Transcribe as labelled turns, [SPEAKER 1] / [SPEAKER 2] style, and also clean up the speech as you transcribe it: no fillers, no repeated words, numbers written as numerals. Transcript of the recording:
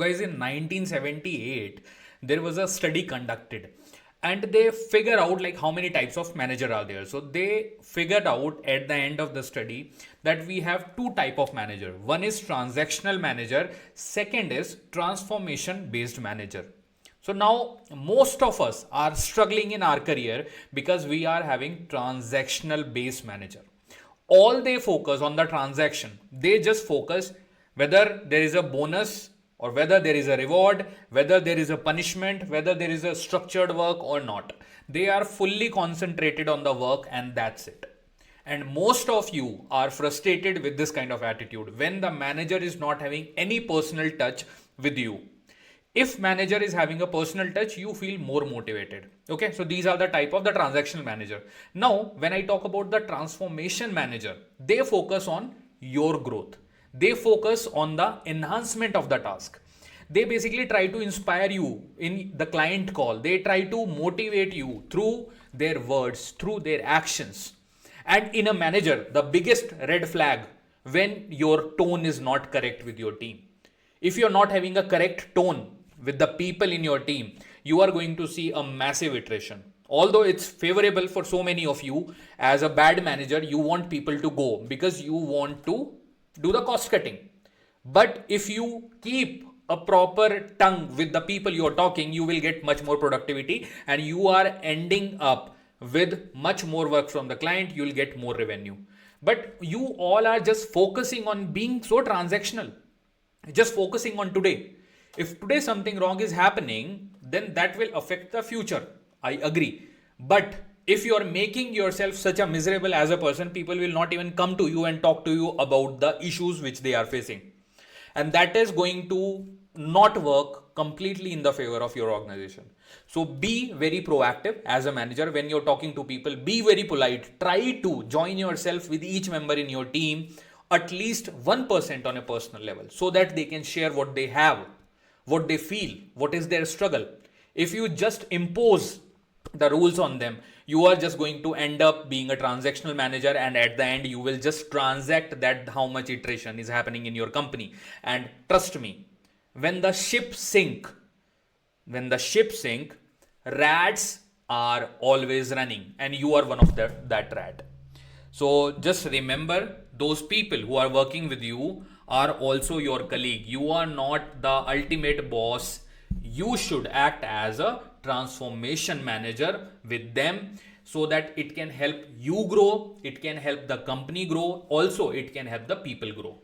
[SPEAKER 1] Guys, in 1978 there was a study conducted, and they figure out like how many types of manager are there. So they figured out at the end of the study that we have two type of manager. One is transactional manager, second is transformation based manager. So now most of us are struggling in our career because we are having transactional based manager. All they focus on the transaction. They just focus whether there is a bonus or whether there is a reward, whether there is a punishment, whether there is a structured work or not. They are fully concentrated on the work and that's it. And most of you are frustrated with this kind of attitude when the manager is not having any personal touch with you. If manager is having a personal touch, you feel more motivated. Okay, so these are the type of the transactional manager. Now when I talk about the transformation manager, they focus on your growth. They focus on the enhancement of the task. They basically try to inspire you in the client call. They try to motivate you through their words, through their actions. And in a manager, the biggest red flag when your tone is not correct with your team. If you're not having a correct tone with the people in your team, you are going to see a massive iteration. Although it's favorable for so many of you, as a bad manager, you want people to go because you want to do the cost cutting. But if you keep a proper tongue with the people you're talking, you will get much more productivity and you are ending up with much more work from the client. You'll get more revenue. But you all are just focusing on being so transactional, just focusing on today. If today something wrong is happening, then that will affect the future. I agree. But if you are making yourself such a miserable as a person, people will not even come to you and talk to you about the issues which they are facing. And that is going to not work completely in the favor of your organization. So be very proactive as a manager when you're talking to people. Be very polite. Try to join yourself with each member in your team at least 1% on a personal level so that they can share what they have, what they feel, what is their struggle. If you just impose the rules on them, you are just going to end up being a transactional manager, and at the end you will just transact that how much iteration is happening in your company. And trust me, when the ship sink, rats are always running, and you are one of that rat. So just remember, those people who are working with you are also your colleague. You are not the ultimate boss. You should act as a transformation manager with them so that it can help you grow, it can help the company grow, also it can help the people grow.